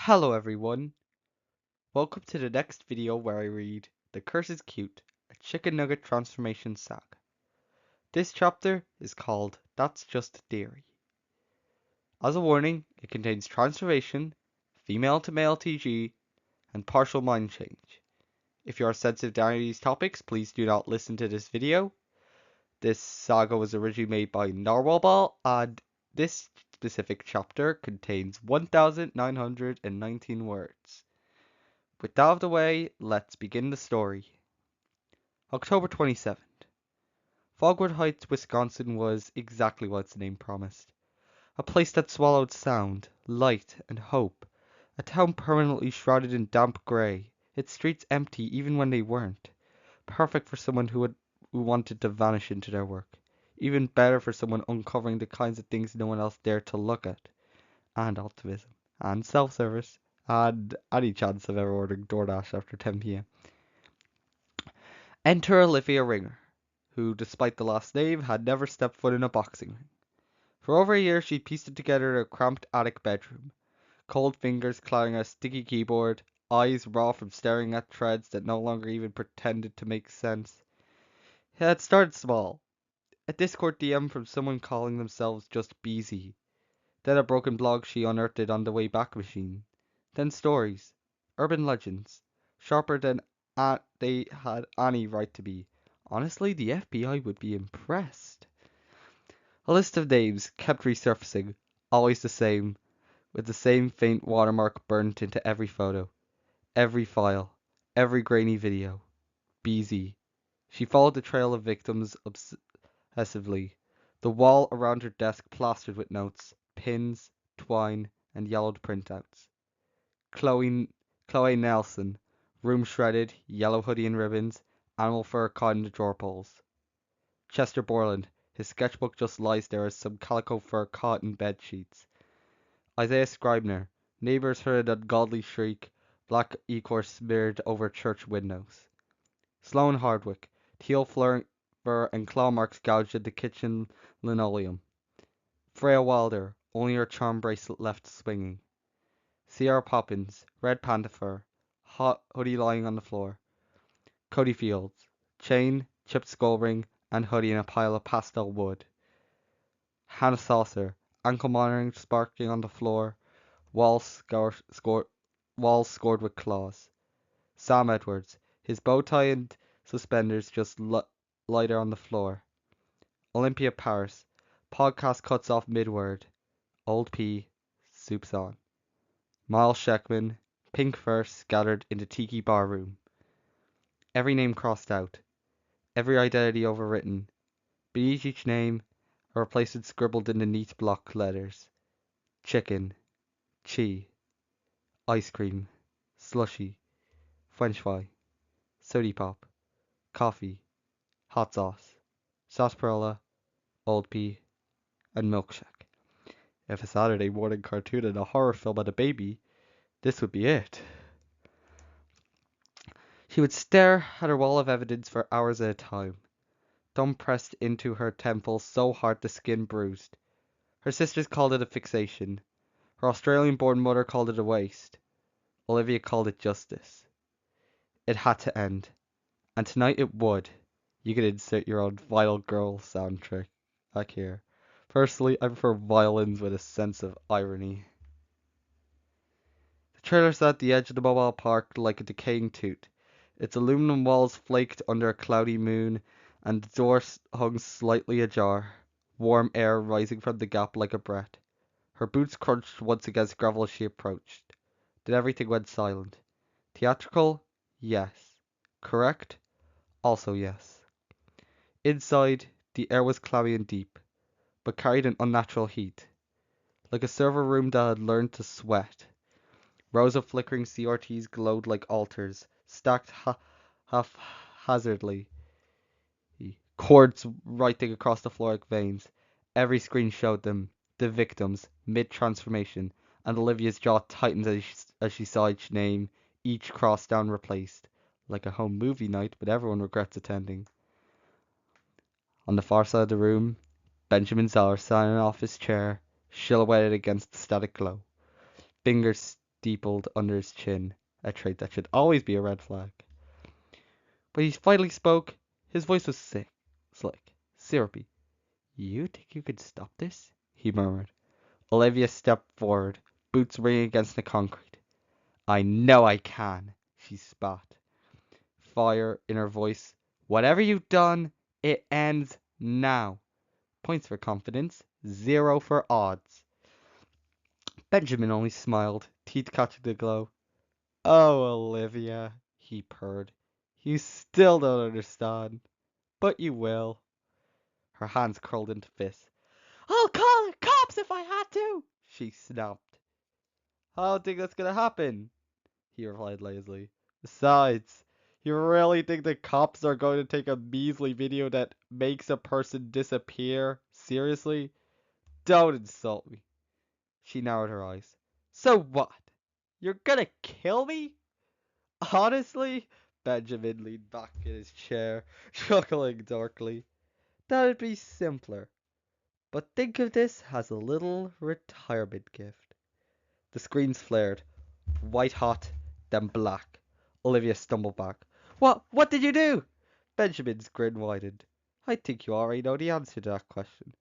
Hello everyone, welcome to the next video where I read The Curse is Cute, a Chicken Nugget Transformation Saga. This chapter is called That's Just a Theory. As a warning, it contains transformation, female to male TG, and partial mind change. If you are sensitive to any of these topics, please do not listen to this video. This saga was originally made by Narwhal, and this specific chapter contains 1,919 words. With that out of the way, let's begin the story. October 27th. Fogwood Heights, Wisconsin was exactly what its name promised. A place that swallowed sound, light, and hope. A town permanently shrouded in damp gray, its streets empty even when they weren't. Perfect for someone who wanted to vanish into their work. Even better for someone uncovering the kinds of things no one else dared to look at. And optimism. And self-service. And any chance of ever ordering DoorDash after 10 p.m. Enter Olivia Ringer, who, despite the last name, had never stepped foot in a boxing ring. For over a year she'd pieced it together in a cramped attic bedroom, cold fingers clawing a sticky keyboard, eyes raw from staring at threads that no longer even pretended to make sense. It had started small. A Discord DM from someone calling themselves just BZ. Then a broken blog she unearthed on the Wayback Machine. Then stories. Urban legends. Sharper than they had any right to be. Honestly, the FBI would be impressed. A list of names kept resurfacing, always the same, with the same faint watermark burnt into every photo, every file, every grainy video. BZ. She followed the trail of victims obsessively, the wall around her desk plastered with notes, pins, twine, and yellowed printouts. Chloe, Chloe Nelson, room shredded, yellow hoodie and ribbons, animal fur caught in the drawer pulls. Chester Borland, his sketchbook just lies there as some calico fur caught in bed sheets. Isaiah Scribner, neighbors heard an ungodly shriek, black ichor smeared over church windows. Sloane Hardwick, teal fur and claw marks gouged at the kitchen linoleum. Freya Wilder, only her charm bracelet left swinging. Sierra Poppins, red panda fur, hot hoodie lying on the floor. Cody Fields, chain, chipped skull ring, and hoodie in a pile of pastel wood. Hannah Saucer, ankle monitoring sparking on the floor, walls scored with claws. Sam Edwards, his bow tie and suspenders just lighter on the floor. Olympia Paris, podcast cuts off mid-word. Old P, soup's on. Miles Sheckman, pink fur scattered in the tiki bar room. Every name crossed out, every identity overwritten. Beneath each name, a replacement scribbled in the neat block letters. Chicken, chi, ice cream, slushy, french fry, sody pop, coffee, hot sauce, sarsaparilla, old pea, and milkshake. If a Saturday morning cartoon and a horror film had a baby, this would be it. She would stare at her wall of evidence for hours at a time, thumb pressed into her temple so hard the skin bruised. Her sisters called it a fixation. Her Australian-born mother called it a waste. Olivia called it justice. It had to end. And tonight it would. You could insert your own Vital Girl soundtrack back here. Personally, I prefer violins with a sense of irony. The trailer sat at the edge of the mobile park like a decaying tooth. Its aluminum walls flaked under a cloudy moon, and the door hung slightly ajar, warm air rising from the gap like a breath. Her boots crunched once against gravel as she approached. Then everything went silent. Theatrical? Yes. Correct? Also yes. Inside, the air was clammy and deep, but carried an unnatural heat, like a server room that had learned to sweat. Rows of flickering CRTs glowed like altars, stacked haphazardly, cords writing across the floor like veins. Every screen showed them, the victims, mid-transformation, and Olivia's jaw tightened as she saw each name, each cross down replaced, like a home movie night, but everyone regrets attending. On the far side of the room, Benjamin Zeller sat in an office chair, silhouetted against the static glow. Fingers steepled under his chin, a trait that should always be a red flag. When he finally spoke, his voice was slick, syrupy. "You think you can stop this?" he murmured. Olivia stepped forward, boots ringing against the concrete. "I know I can," she spat, fire in her voice. "Whatever you've done, it ends now." Points for confidence, 0 for odds. Benjamin only smiled, teeth catching the glow. "Oh, Olivia," he purred. "You still don't understand. But you will." Her hands curled into fists. "I'll call the cops if I had to," she snapped. "I don't think that's gonna happen," he replied lazily. "Besides, you really think the cops are going to take a measly video that makes a person disappear seriously? Don't insult me." She narrowed her eyes. "So what? You're gonna kill me?" "Honestly," Benjamin leaned back in his chair, chuckling darkly, "that'd be simpler. But think of this as a little retirement gift." The screens flared, white hot, then black. Olivia stumbled back. What did you do?" Benjamin's grin widened. "I think you already know the answer to that question."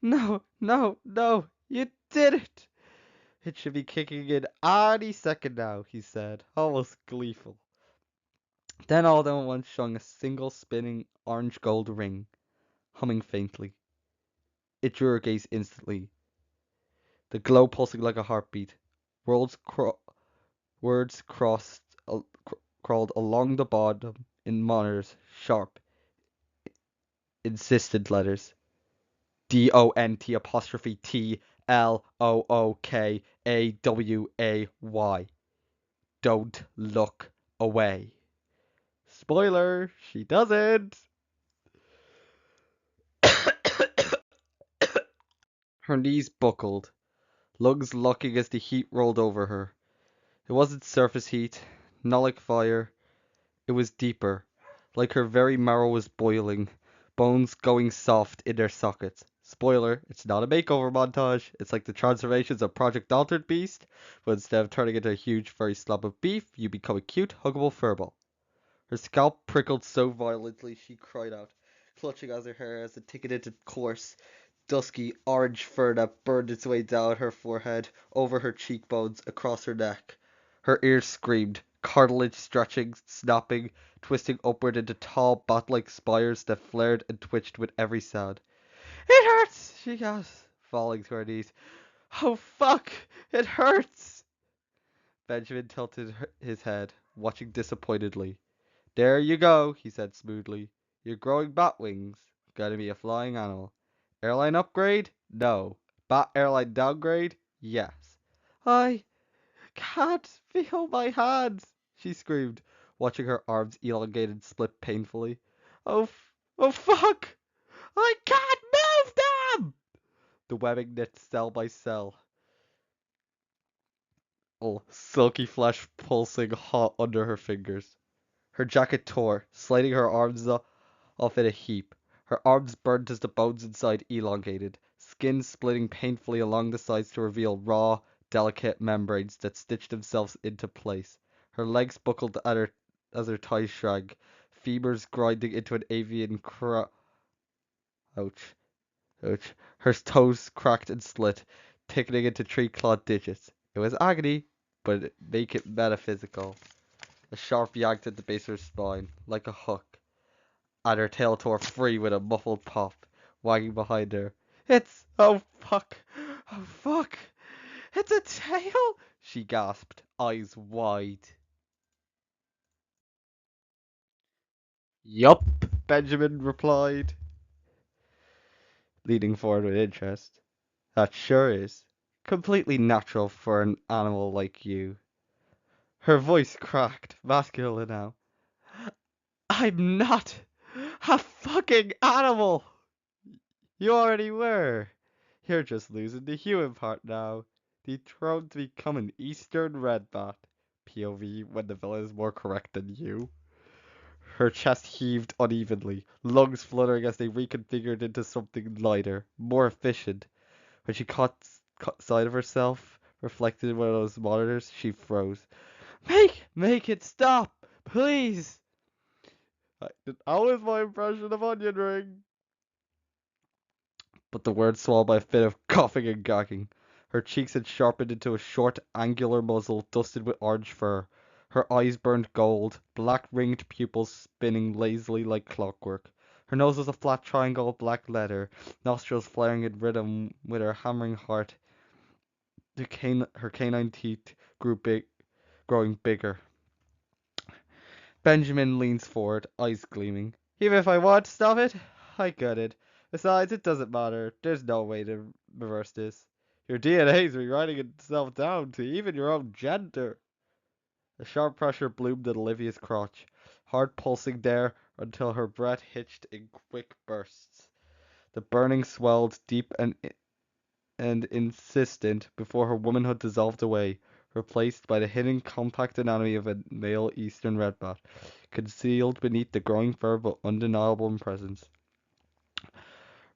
"No, no, no, you didn't." "It should be kicking in any second now," he said, almost gleeful. Then all at once showing a single spinning orange gold ring, humming faintly. It drew her gaze instantly, the glow pulsing like a heartbeat. Words, words crawled along the bottom in monitors, sharp, insistent letters. DONT apostrophe TLOOKAWAY. Don't look away. Spoiler, she doesn't. Her knees buckled, lungs locking as the heat rolled over her. It wasn't surface heat, not like fire. It was deeper, like her very marrow was boiling, bones going soft in their sockets. Spoiler, it's not a makeover montage. It's like the transformations of Project Altered Beast, but instead of turning into a huge furry slab of beef, you become a cute, huggable furball. Her scalp prickled so violently she cried out, clutching at her hair as it thickened into coarse, dusky orange fur that burned its way down her forehead, over her cheekbones, across her neck. Her ears screamed, cartilage stretching, snapping, twisting upward into tall bat-like spires that flared and twitched with every sound. "It hurts!" she gasped, falling to her knees. "Oh fuck! It hurts!" Benjamin tilted his head, watching disappointedly. "There you go," he said smoothly. "You're growing bat wings. Gonna be a flying animal. Airline upgrade? No. Bat airline downgrade? Yes." "I can't feel my hands," she screamed, watching her arms elongate and split painfully. "Oh, oh fuck! I can't move them!" The webbing knit cell by cell. Silky flesh pulsing hot under her fingers. Her jacket tore, sliding her arms off in a heap. Her arms burnt as the bones inside elongated, skin splitting painfully along the sides to reveal raw, delicate membranes that stitched themselves into place. Her legs buckled as her thighs shrank, femurs grinding into an avian ouch, ouch. Her toes cracked and split, thickening into three-clawed digits. It was agony, but it make it metaphysical. A sharp yanked at the base of her spine, like a hook, and her tail tore free with a muffled pop, wagging behind her. Oh fuck! Oh fuck! It's a tail!" she gasped, eyes wide. "Yup," Benjamin replied, leaning forward with interest. "That sure is. Completely natural for an animal like you." Her voice cracked, masculine now. "I'm not a fucking animal!" "You already were. You're just losing the human part now. Dethroned to become an Eastern red bat. POV when the villain is more correct than you." Her chest heaved unevenly, lungs fluttering as they reconfigured into something lighter, more efficient. When she caught sight of herself, reflected in one of those monitors. She froze. Make it stop, please. That was my impression of Onion Ring. But the word swallowed by a fit of coughing and gagging. Her cheeks had sharpened into a short, angular muzzle dusted with orange fur. Her eyes burned gold, black ringed pupils spinning lazily like clockwork. Her nose was a flat triangle of black leather, nostrils flaring in rhythm with her hammering heart. Her canine teeth growing bigger. Benjamin leans forward, eyes gleaming. Even if I want to stop it, I couldn't. Besides, it doesn't matter. There's no way to reverse this. Your DNA's rewriting itself down to even your own gender. A sharp pressure bloomed at Olivia's crotch, heart pulsing there until her breath hitched in quick bursts. The burning swelled deep and insistent before her womanhood dissolved away, replaced by the hidden compact anatomy of a male eastern redbat, concealed beneath the growing fur but undeniable presence.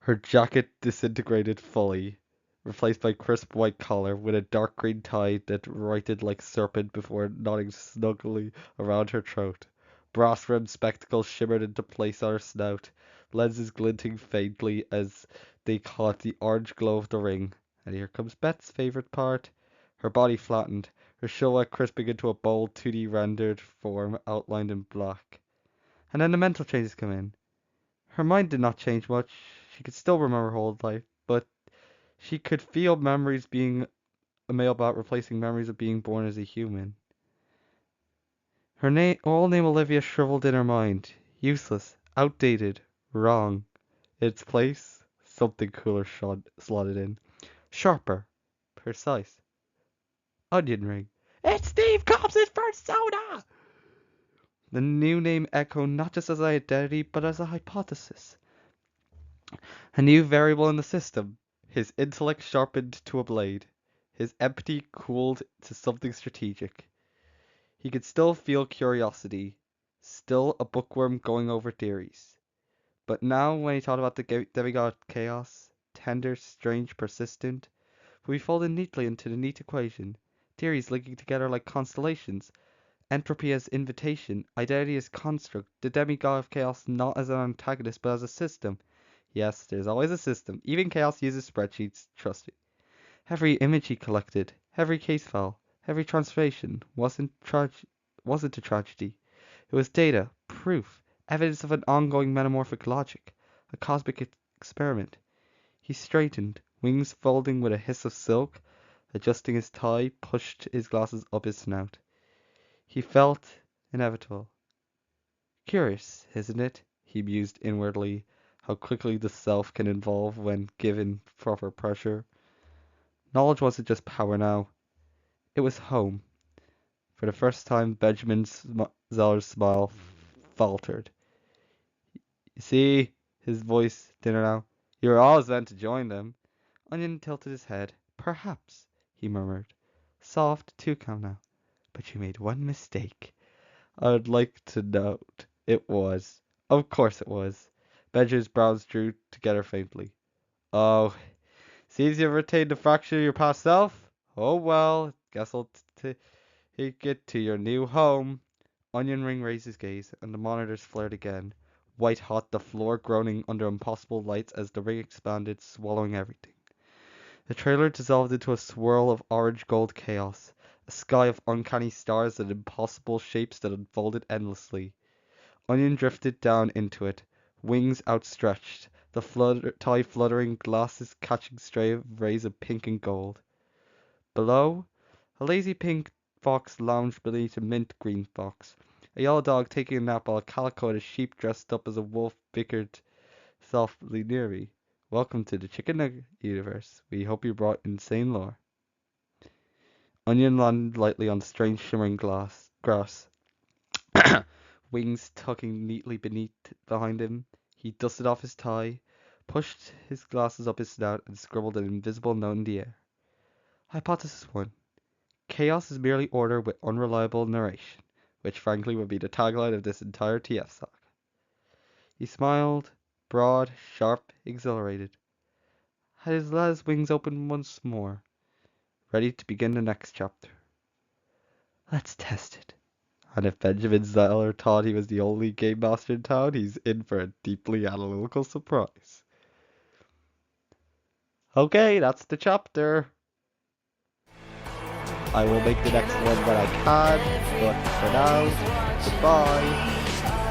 Her jacket disintegrated fully, replaced by crisp white collar with a dark green tie that righted like a serpent before knotting snugly around her throat. Brass-rimmed spectacles shimmered into place on her snout, lenses glinting faintly as they caught the orange glow of the ring. And here comes Beth's favorite part. Her body flattened, her silhouette crisping into a bold 2D rendered form outlined in black. And then the mental changes come in. Her mind did not change much. She could still remember her whole life, but she could feel memories being a male bot replacing memories of being born as a human. Her old name Olivia shriveled in her mind. Useless, outdated, wrong. In its place, something cooler slotted in. Sharper, precise. Onion ring. It's Steve Cobbs' persona! The new name echoed not just as an identity, but as a hypothesis. A new variable in the system. His intellect sharpened to a blade. His empathy cooled to something strategic. He could still feel curiosity, still a bookworm going over theories. But now, when he thought about the demigod chaos, tender, strange, persistent, we folded neatly into the neat equation, theories linking together like constellations, entropy as invitation, identity as construct, the demigod of chaos not as an antagonist but as a system. Yes, there's always a system. Even chaos uses spreadsheets, trust me. Every image he collected, every case file, every transformation wasn't a tragedy. It was data, proof, evidence of an ongoing metamorphic logic, a cosmic experiment. He straightened, wings folding with a hiss of silk, adjusting his tie, pushed his glasses up his snout. He felt inevitable. Curious, isn't it? He mused inwardly, how quickly the self can evolve when given proper pressure. Knowledge wasn't just power now. It was home. For the first time, Benjamin Zeller's smile faltered. You see, his voice thinner now. You were always meant to join them. Onion tilted his head. Perhaps, he murmured. Soft, too calm now. But you made one mistake. I would like to note it was. Of course it was. Benjamin's brows drew together faintly. Oh, seems you've retained a fraction of your past self? Oh well, guess I'll take it to your new home. Onion Ring raised his gaze, and the monitors flared again. White hot, the floor groaning under impossible lights as the ring expanded, swallowing everything. The trailer dissolved into a swirl of orange gold chaos, a sky of uncanny stars and impossible shapes that unfolded endlessly. Onion drifted down into it, wings outstretched, the tie fluttering, glasses catching stray rays of pink and gold. Below, a lazy pink fox lounged beneath a mint green fox. A yellow dog taking a nap while a calico and a sheep dressed up as a wolf bickered softly near me. Welcome to the Chicken Nugget universe. We hope you brought insane lore. Onion landed lightly on strange shimmering grass. Wings tucking neatly behind him. He dusted off his tie, pushed his glasses up his snout, and scribbled an invisible note in the air. Hypothesis 1. Chaos is merely order with unreliable narration, which frankly would be the tagline of this entire TF saga. He smiled, broad, sharp, exhilarated. Had his wings open once more. ready to begin the next chapter. Let's test it. And if Benjamin Zeller thought he was the only game master in town, he's in for a deeply analytical surprise. Okay, that's the chapter. I will make the next one when I can, but for now, goodbye.